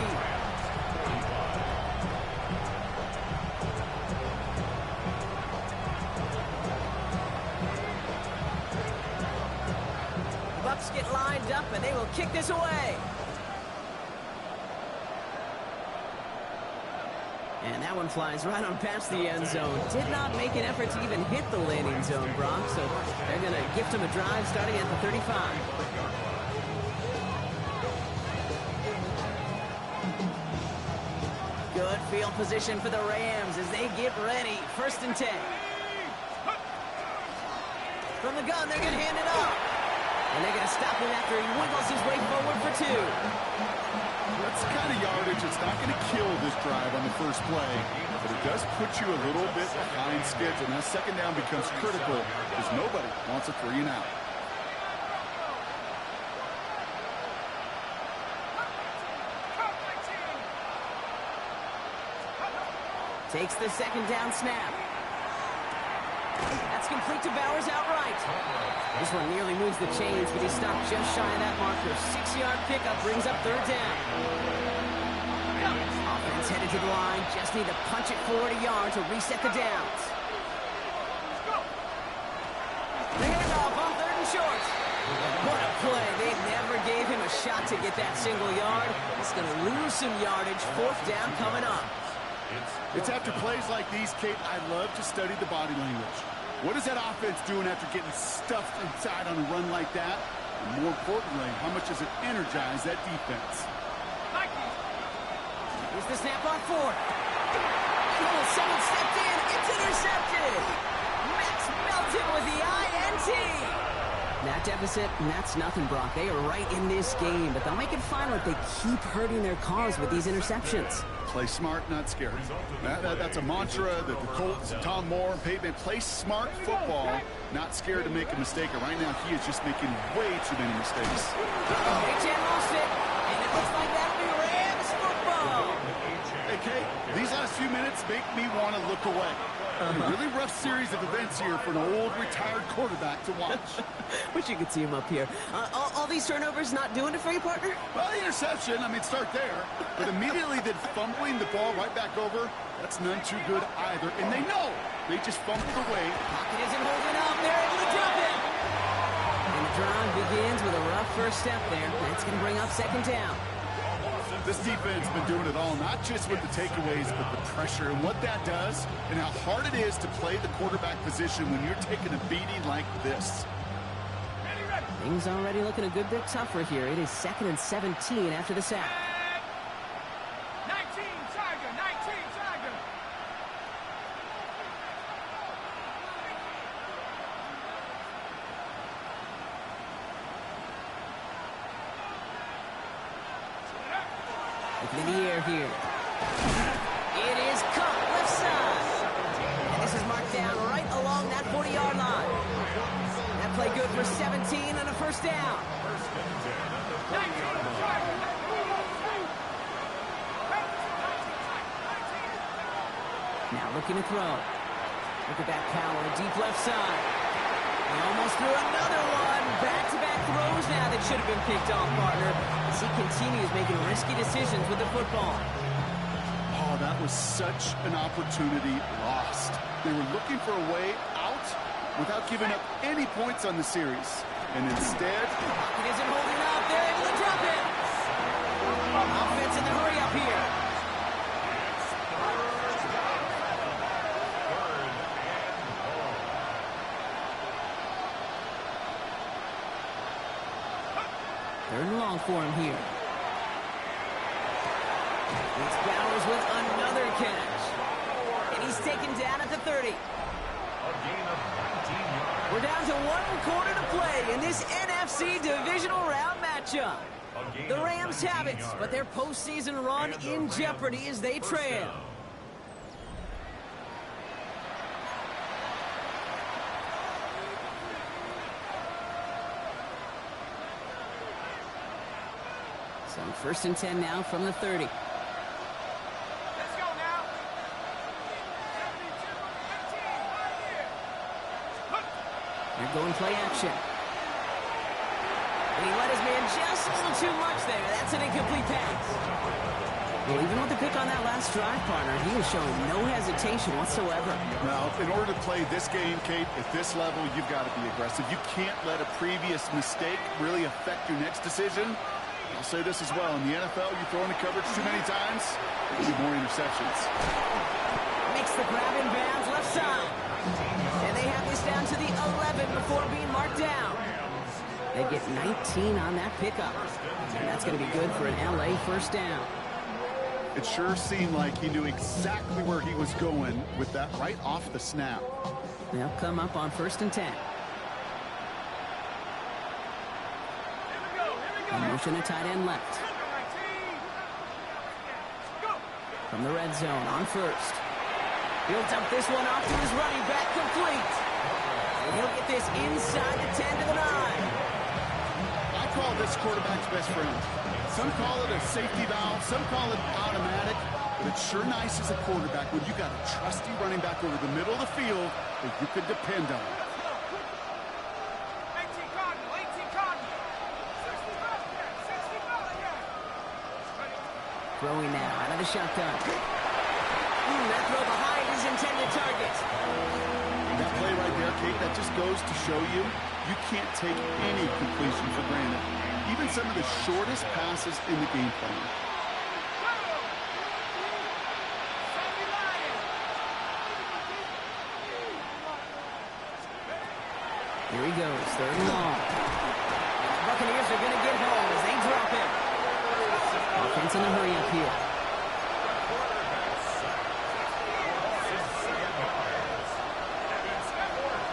Snapbacks get lined up, and they will kick this away. And that one flies right on past the end zone. Did not make an effort to even hit the landing zone, Brock. So they're going to gift him a drive starting at the 35. Good field position for the Rams as they get ready. 1st and 10. From the gun, they're going to hand it off. And they're going to stop him after he wiggles his way forward for 2. That's the kind of yardage. It's not going to kill this drive on the first play, but it does put you a little bit behind schedule. Now, 2nd down becomes critical because nobody wants a 3 and out. Takes the 2nd down snap. That's complete to Bowers outright. This one nearly moves the chains, but he stopped just shy of that marker. 6-yard pickup brings up 3rd down. Offense headed to the line. Just need to punch it 40 yards to reset the downs. The handoff on 3rd and short. What a play. They never gave him a shot to get that single yard. He's going to lose some yardage. 4th down coming up. It's after plays like these, Kate, I love to study the body language. What is that offense doing after getting stuffed inside on a run like that? And more importantly, how much does it energize that defense? Here's the snap on 4th. Oh, someone stepped in. It's intercepted. Max Melton with the INT. That deficit, and that's nothing, Brock. They are right in this game, but they'll make it fun if they keep hurting their cause with these interceptions. Play smart, not scared. That's a mantra that the Colts, Tom Moore, Peyton, play smart football, not scared to make a mistake. And right now, he is just making way too many mistakes. H.N. lost it, and it looks like that'll be Rams football. Hey, Kate, these last few minutes make me want to look away. A really rough series of events here for an old retired quarterback to watch. Wish you could see him up here. All these turnovers not doing it for you, partner? Well, the interception, I mean, start there. But immediately then fumbling the ball right back over, that's none too good either. And they know. They just fumbled away. Pocket isn't holding up. They're able to drop it. And the drive begins with a rough first step there. That's going to bring up 2nd down. This defense has been doing it all, not just with the takeaways, but the pressure and what that does and how hard it is to play the quarterback position when you're taking a beating like this. Things already looking a good bit tougher here. It is 2nd and 17 after the sack. 19 Tiger, 19 Tiger. Looking in the air here. It is caught left side. And this is marked down right along that 40-yard line. That play good for 17 and a 1st down. Now looking to throw. Look at that power, deep left side. He almost threw another one. Back-to-back throws now that should have been picked off, partner, as he continues making risky decisions with the football. Oh, that was such an opportunity lost. They were looking for a way out without giving up any points on the series. And instead, It isn't holding up. They're able to drop it. Offense in the hurry up here. Third and long for him here. It's Bowers with another catch. And he's taken down at the 30. A gain of 19 yards. We're down to 1 quarter to play in this NFC divisional round matchup. The Rams have it, but their postseason run in jeopardy as they trail. So 1st and 10 now from the 30. Let's go now. They're going play action. And he let his man just a little too much there. That's an incomplete pass. Well, even with the pick on that last drive, partner, he was showing no hesitation whatsoever. Now, in order to play this game, Kate, at this level, you've got to be aggressive. You can't let a previous mistake really affect your next decision. I'll say this as well. In the NFL, you throw into coverage too many times, there'll be more interceptions. Makes the grab in bounds left side. And they have this down to the 11 before being marked down. They get 19 on that pickup. And that's going to be good for an LA first down. It sure seemed like he knew exactly where he was going with that right off the snap. They'll come up on 1st and 10. A motion to tight end left. From the red zone on 1st. He'll dump this one off to his running back, complete. And he'll get this inside the 10 to the 9. I call this quarterback's best friend. Some call it a safety valve, some call it automatic, but it's sure nice as a quarterback when you got a trusty running back over the middle of the field that you can depend on. Throwing now out of the shotgun. That throw behind his intended target. That play right there, Kate, that just goes to show you can't take any completion for granted. Even some of the shortest passes in the game plan. Here he goes, 3rd and long. The Buccaneers are going to get home as they drop him. Offense in a hurry up here.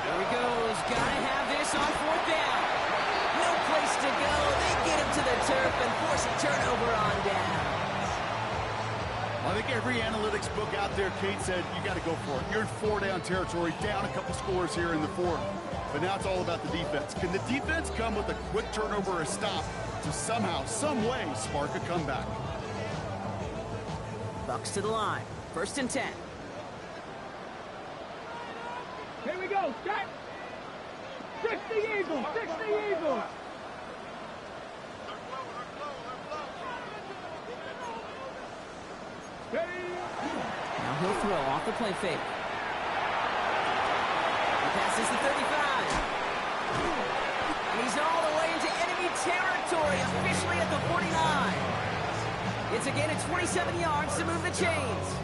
There he goes. Gotta have this on 4th down. No place to go. They get him to the turf and force a turnover on down. I think every analytics book out there, Kate, said you got to go for it. You're in 4-down territory, down a couple scores here in the 4th. But now it's all about the defense. Can the defense come with a quick turnover or a stop to somehow, some way, spark a comeback? Bucks to the line. 1st and 10. Here we go. Set. 60 Eagles. 60 Eagles. Now he'll throw off the play fake. He passes the 35. And he's all the way into enemy territory, officially at the 49. It's a gain of 27 yards to move the chains.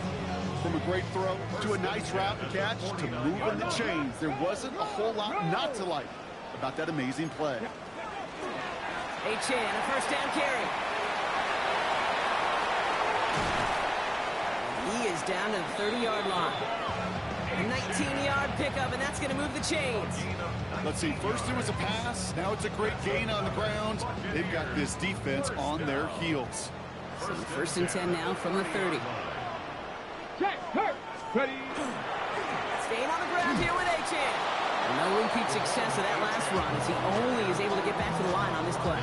From a great throw to a nice route and catch to moving the chains, there wasn't a whole lot not to like about that amazing play. Chan, a 1st down carry. He is down to the 30-yard line. A 19-yard pickup, and that's going to move the chains. Let's see, first it was a pass, now it's a great gain on the ground. They've got this defense on their heels. So 1st and 10 now from the 30. Check, hurt, ready. Staying on the ground here with Chan. No repeat success of that last run as he only is able to get back to the line on this play.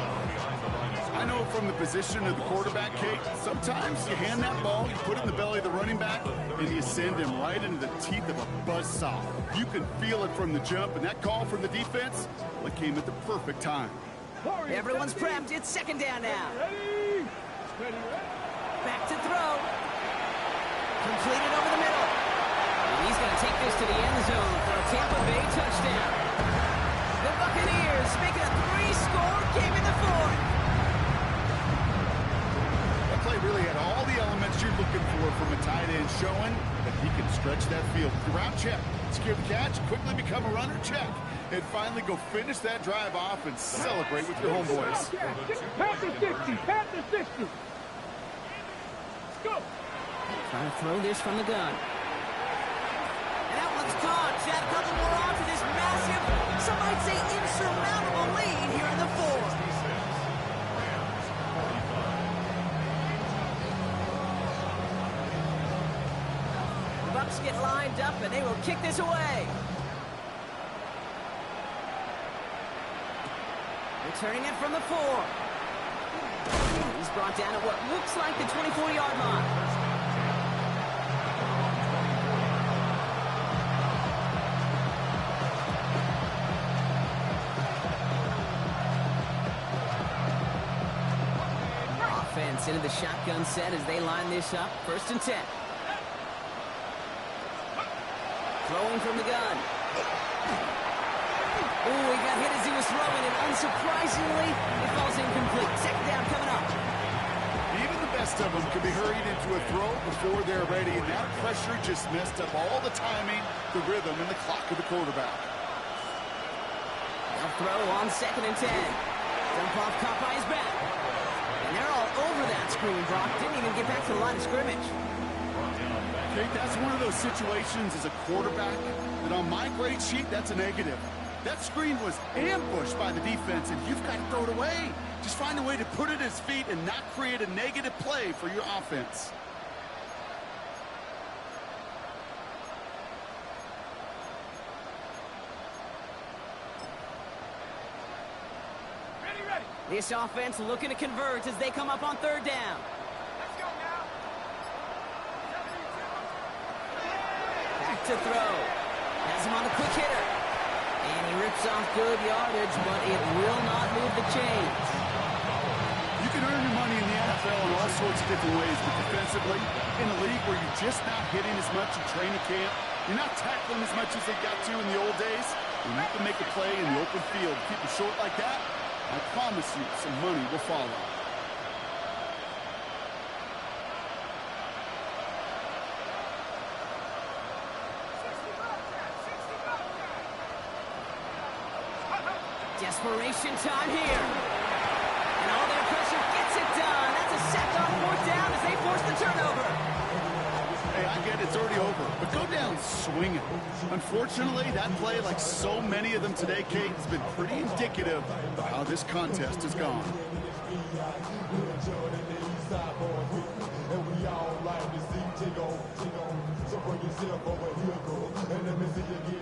I know from the position of the quarterback, Kate, sometimes you hand that ball, you put it in the belly of the running back, and you send him right into the teeth of a buzzsaw. You can feel it from the jump, and that call from the defense, well, it came at the perfect time. Everyone's prepped. It's 2nd down now. Ready. Back to throw. Completed over the middle. And he's going to take this to the end zone for a Tampa Bay touchdown. The Buccaneers making a 3-score game in the 4th. That play really had all the elements you're looking for from a tight end, showing that he can stretch that field. The route check, secure the catch, quickly become a runner check, and finally go finish that drive off and celebrate with your homeboys. Panther 60. Panther 60. Go. Trying to throw this from the gun. And that one's caught. Add a couple more on to this massive, some might say insurmountable lead here in the 4th. The Bucks get lined up and they will kick this away. Returning it from the 4. He's brought down at what looks like the 24-yard line. defense into the shotgun set as they line this up. 1st and 10. Throwing from the gun. Oh, he got hit as he was throwing, and unsurprisingly, it falls incomplete. 2nd down coming up. Even the best of them can be hurried into a throw before they're ready, and that pressure just messed up all the timing, the rhythm, and the clock of the quarterback. They'll throw on 2nd and 10. Dump off caught by his back. And they're all over that screen. Brock didn't even get back to the line of scrimmage. Okay, that's one of those situations as a quarterback that on my grade sheet, that's a negative. That screen was ambushed by the defense, and you've got to throw it away. Just find a way to put it at his feet and not create a negative play for your offense. Ready. This offense looking to convert as they come up on 3rd down. Let's go now. Back to throw. Has him on the quick hitter. And he rips off good yardage, but it will not move the chains. You can earn your money in the NFL in all sorts of different ways, but defensively, in a league where you're just not hitting as much in training camp, you're not tackling as much as they got to in the old days, and you can make a play in the open field. Keep it short like that, I promise you some money will follow. Desperation time here. And all their pressure gets it done. That's a sack on 4th down as they force the turnover. Hey, I get it's already over, but go down swinging. Unfortunately, that play, like so many of them today, Kate, has been pretty indicative of how this contest has gone.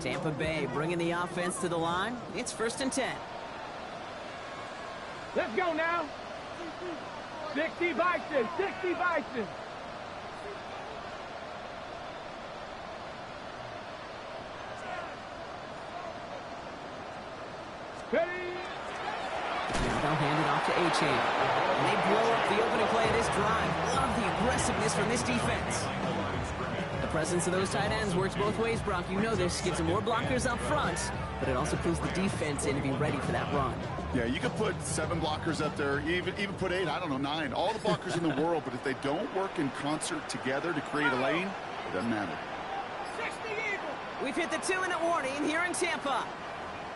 Tampa Bay bringing the offense to the line. It's 1st and 10. Let's go now. 60 Bison. 60 Bison. Ready. Now they'll hand it off to A-Chain. And they blow up the opening play of this drive. Love the aggressiveness from this defense. The presence of those tight ends works both ways, Brock. You know this. Gives them more blockers up front, but it also pulls the defense in to be ready for that run. Yeah, you could put 7 blockers up there, even put 8, I don't know, 9. All the blockers in the world, but if they don't work in concert together to create a lane, it doesn't matter. 60 Eagles. We've hit the 2-minute warning here in Tampa.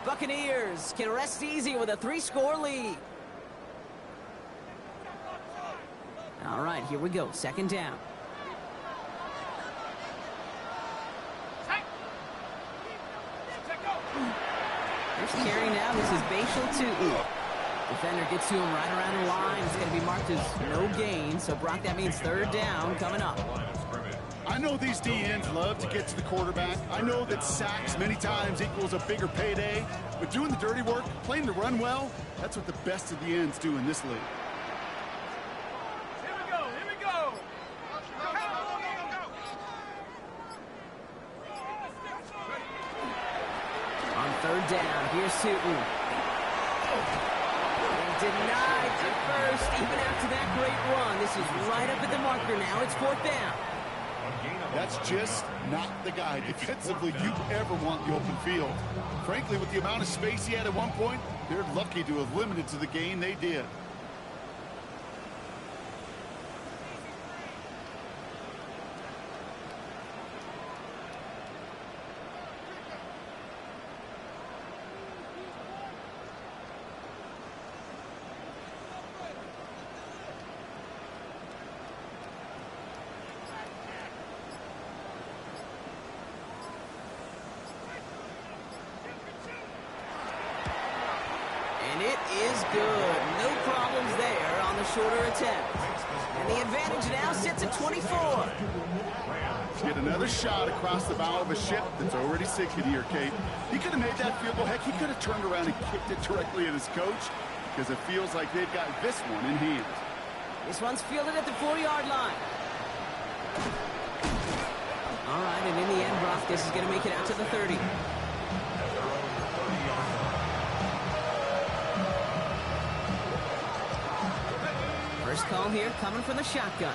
Buccaneers can rest easy with a 3-score lead. All right, here we go. 2nd down. First carry now. This is Bashal Tutu. Defender gets to him right around the line. It's going to be marked as no gain. So, Brock, that means 3rd down coming up. I know these D-ends love to get to the quarterback. I know that sacks many times equals a bigger payday. But doing the dirty work, playing the run well, that's what the best of the ends do in this league. Here we go. Here we go. On 3rd down, here's Tutu. And denied to first, even after that great run. This is right up at the marker now. It's 4th down. That's just not the guy defensively you ever want the open field. Frankly, with the amount of space he had at one point, they're lucky to have limited to the gain they did. And it is good. No problems there on the shorter attempt. And the advantage now sits at 24. Get another shot across the bow of a ship that's already sinking here, Kate. He could have made that field goal. Heck, he could have turned around and kicked it directly at his coach because it feels like they've got this one in hand. This one's fielded at the 4-yard line. All right, and in the end, Brock, this is going to make it out to the 30. First call here coming from the shotgun.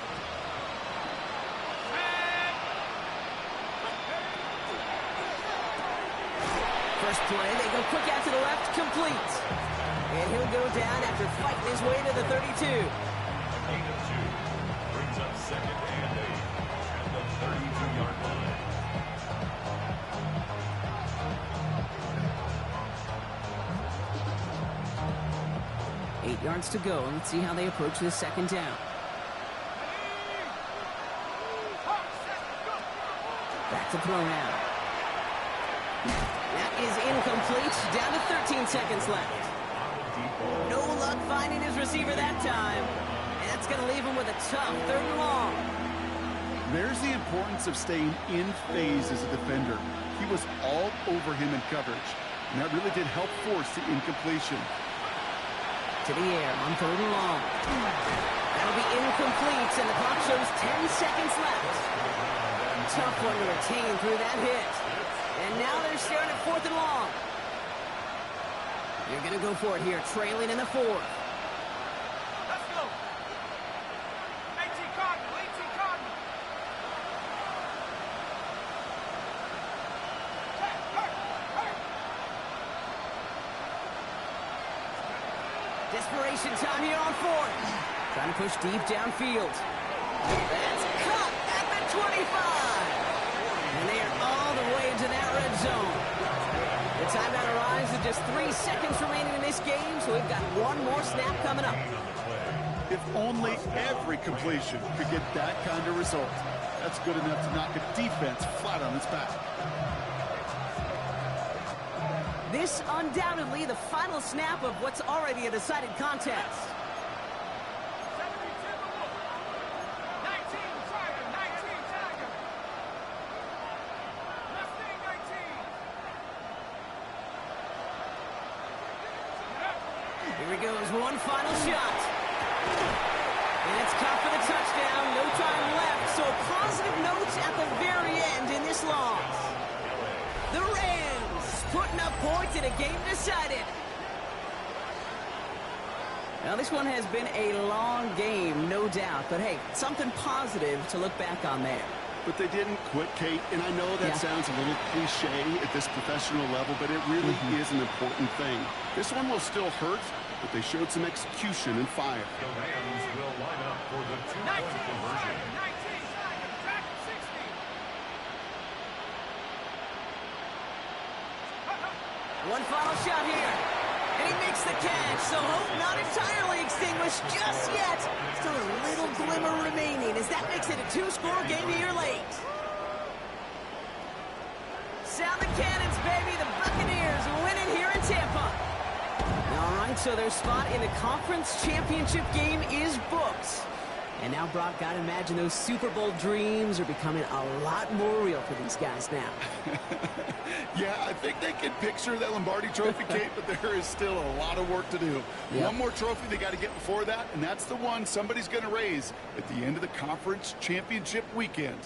First play, they go quick out to the left, complete. And he'll go down after fighting his way to the 32. Gain of 2. Brings up 2nd and 8 at the 32-yard line. Eight yards to go. Let's see how they approach this second down. Back to throw now. That is incomplete. Down to 13 seconds left. No luck finding his receiver that time. And that's going to leave him with a tough 3rd and long. There's the importance of staying in phase as a defender. He was all over him in coverage, and that really did help force the incompletion. To the air on 3rd and long. That'll be incomplete, and the clock shows 10 seconds left. Tough one to retain through that hit. And now they're staring at 4th and long. They're going to go for it here, trailing in the 4th. Let's go. 18 Cardinal, 18 Cardinal. Desperation time here on 4th. Trying to push deep downfield. That's caught at the 25. And they are all the way into that red zone. The timeout arrives with just 3 seconds remaining in this game, so we've got one more snap coming up. If only every completion could get that kind of result. That's good enough to knock a defense flat on its back. This undoubtedly the final snap of what's already a decided contest. 19 Tiger, 19 Tiger. Mustang 19. Here he goes, one final shot. And it's caught for the touchdown. No time left, so positive notes at the very end in this loss. The Rams putting up points in a game decided. Now, this one has been a long game, no doubt. But, hey, something positive to look back on there. But they didn't quit, Kate, and I know that sounds a little cliche at this professional level, but it really is an important thing. This one will still hurt, but they showed some execution and fire. The Rams will line up for the 2-point conversion. 19 Tiger, track 60. One final shot here. And he makes the catch, so hope not entirely extinguished just yet. Still a little glimmer remaining as that makes it a 2-score game here late. Sound the cannons, baby. The Buccaneers winning here in Tampa. All right, so their spot in the conference championship game is booked. And now, Brock, gotta imagine those Super Bowl dreams are becoming a lot more real for these guys now. Yeah, I think they can picture that Lombardi Trophy, Kate, but there is still a lot of work to do. Yep. One more trophy they got to get before that, and that's the one somebody's going to raise at the end of the conference championship weekend.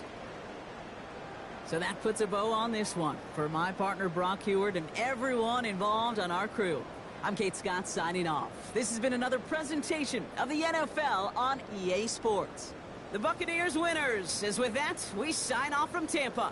So that puts a bow on this one. For my partner, Brock Heward, and everyone involved on our crew, I'm Kate Scott signing off. This has been another presentation of the NFL on EA Sports. The Buccaneers winners, as with that, we sign off from Tampa.